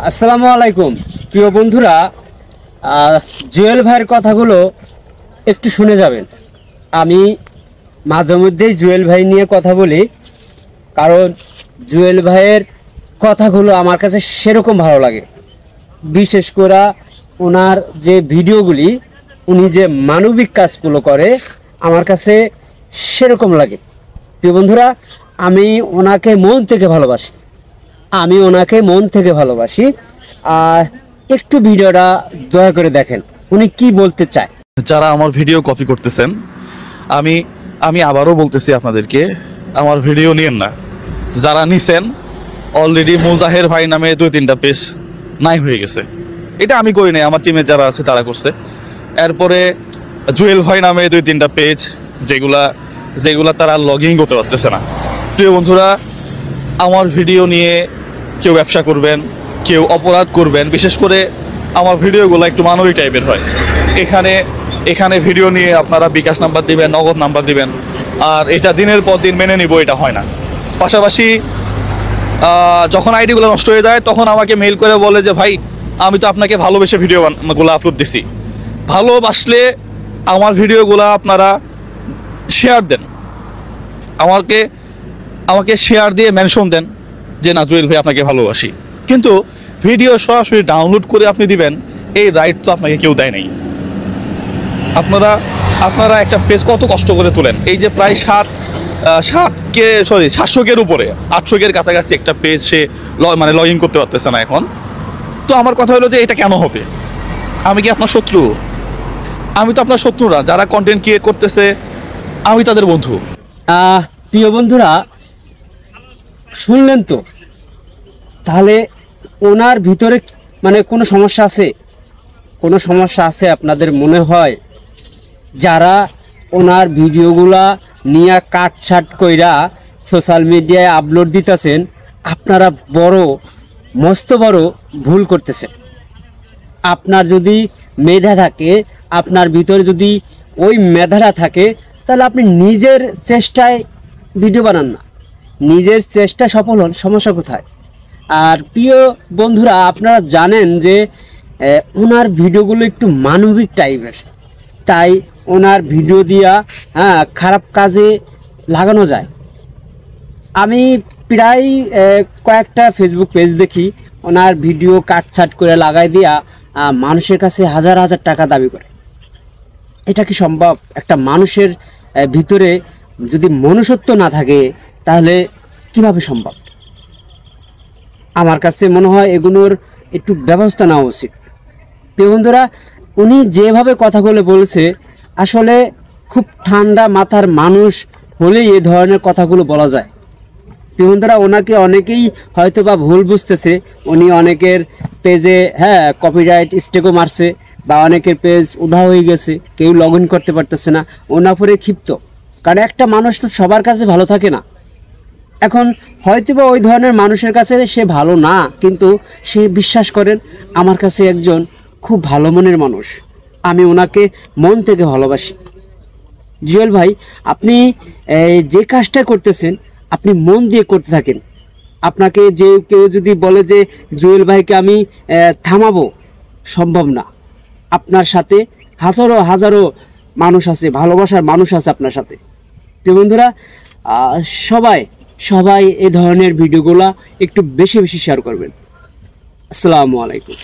আসসালামু আলাইকুম প্রিয় বন্ধুরা, জুয়েল ভাইয়ের কথাগুলো একটু শুনে যাবেন। আমি মাঝে মধ্যেই জুয়েল ভাই নিয়ে কথা বলি, কারণ জুয়েল ভাইয়ের কথাগুলো আমার কাছে সেরকম ভালো লাগে। বিশেষ করে ওনার যে ভিডিওগুলি, উনি যে মানবিক কাজগুলো করে আমার কাছে সেরকম লাগে। প্রিয় বন্ধুরা, আমি ওনাকে মন থেকে ভালোবাসি। আর একটু ভিডিওটা দয়া করে দেখেন উনি কি বলতে চায়। যারা আমার ভিডিও কপি করতেছেন, আমি আবারও বলতেছি আপনাদেরকে, আমার ভিডিও নিয়েন না। যারা নিছেন অলরেডি মুজাহের ভাই নামে 2-3টা পেজ নাই হয়ে গেছে। এটা আমি করি নাই, আমার টিমে যারা আছে তারা করছে। এরপরে জুয়েল ভাই নামে 2-3টা পেজ যেগুলা তারা লগ ইন করতে পারতেছে না। প্রিয় বন্ধুরা, আমার ভিডিও নিয়ে কেউ ব্যবসা করবেন, কেউ অপরাধ করবেন, বিশেষ করে আমার ভিডিওগুলো একটু মানবিক টাইপের হয়। এখানে ভিডিও নিয়ে আপনারা বিকাশ নাম্বার দিবেন, নগদ নাম্বার দিবেন, আর এটা দিনের পর দিন মেনে নিব, এটা হয় না। পাশাপাশি যখন আইডিগুলো নষ্ট হয়ে যায় তখন আমাকে মেইল করে বলে যে ভাই, আমি তো আপনাকে ভালোবেসে ভিডিওগুলো আপলোড দিছি। ভালোবাসলে আমার ভিডিওগুলো আপনারা শেয়ার দেন, আমাকে শেয়ার দিয়ে মেনশন দেন যে না জুয়েল ভাই আপনাকে ভালোবাসি। কিন্তু ভিডিও সরাসরি ডাউনলোড করে আপনি দিবেন, এই রাইট তো আপনাকে কেউ দেয় নাই। আপনারা একটা পেজ কত কষ্ট করে তোলেন। এই যে প্রায় 700-র উপরে 800-এর কাছাকাছি একটা পেজ সে লগ ইন করতে পারতেছে না এখন। তো আমার কথা হলো যে এটা কেন হবে? আমি কি আপনার শত্রু? আমি তো আপনার শত্রু না। যারা কন্টেন্ট ক্রিয়েট করতেছে আমি তাদের বন্ধু। প্রিয় বন্ধুরা, শুনলেন তো? তাহলে ওনার ভিতরে কোনো সমস্যা আছে আপনাদের মনে হয়? যারা ওনার ভিডিওগুলা নিয়ে কাটছাট কইরা সোশ্যাল মিডিয়ায় আপলোড দিতেছেন, আপনারা মস্ত বড় ভুল করতেছেন। আপনার যদি মেধা থাকে, আপনার ভিতরে যদি ওই মেধাটা থাকে, তাহলে আপনি নিজের চেষ্টায় ভিডিও বানান না। নিজের চেষ্টা সফল হন, সমস্যা কোথায়? আর প্রিয় বন্ধুরা, আপনারা জানেন যে ওনার ভিডিওগুলো একটু মানবিক টাইপের, তাই ওনার ভিডিও দিয়া খারাপ কাজে লাগানো যায়। আমি প্রায় কয়েকটা ফেসবুক পেজ দেখি, ওনার ভিডিও কাটছাট করে লাগাই দিয়া মানুষের কাছে হাজার হাজার টাকা দাবি করে। এটা কি সম্ভব? একটা মানুষের ভিতরে যদি মনুষ্যত্ব না থাকে তাহলে কিভাবে সম্ভব? আমার কাছে মনে হয় এগুলোর একটু ব্যবস্থা নেওয়া উচিত। প্রিয় বন্ধুরা, উনি যেভাবে কথাগুলো বলছে, আসলে খুব ঠান্ডা মাথার মানুষ হলেই এই ধরনের কথাগুলো বলা যায়। প্রিয় বন্ধুরা, ওনাকে অনেকেই হয়তো বা ভুল বুঝতেছে। উনি অনেকের পেজে কপিরাইট স্ট্রাইকও মারছে, বা অনেকের পেজ উধাও হয়ে গেছে, কেউ লগ ইন করতে পারতেছে না। ওনার পরে ক্ষিপ্ত, কারণ একটা মানুষ তো সবার কাছে ভালো থাকে না। এখন হয়তো বা ওই ধরনের মানুষের কাছে সে ভালো না, কিন্তু সে বিশ্বাস করেন আমার কাছে একজন খুব ভালো মনের মানুষ, আমি ওনাকে মন থেকে ভালোবাসি। জুয়েল ভাই, আপনি যে কাজটা করতেছেন আপনি মন দিয়ে করতে থাকেন। আপনাকে কেউ যদি বলে যে জুয়েল ভাইকে আমি থামাবো, সম্ভব না। আপনার সাথে হাজারো হাজারো মানুষ আছে, ভালোবাসার মানুষ আছে আপনার সাথে। তো বন্ধুরা, সবাই এই ধরনের ভিডিওগুলো একটু বেশি বেশি শেয়ার করবেন। আসসালামু আলাইকুম।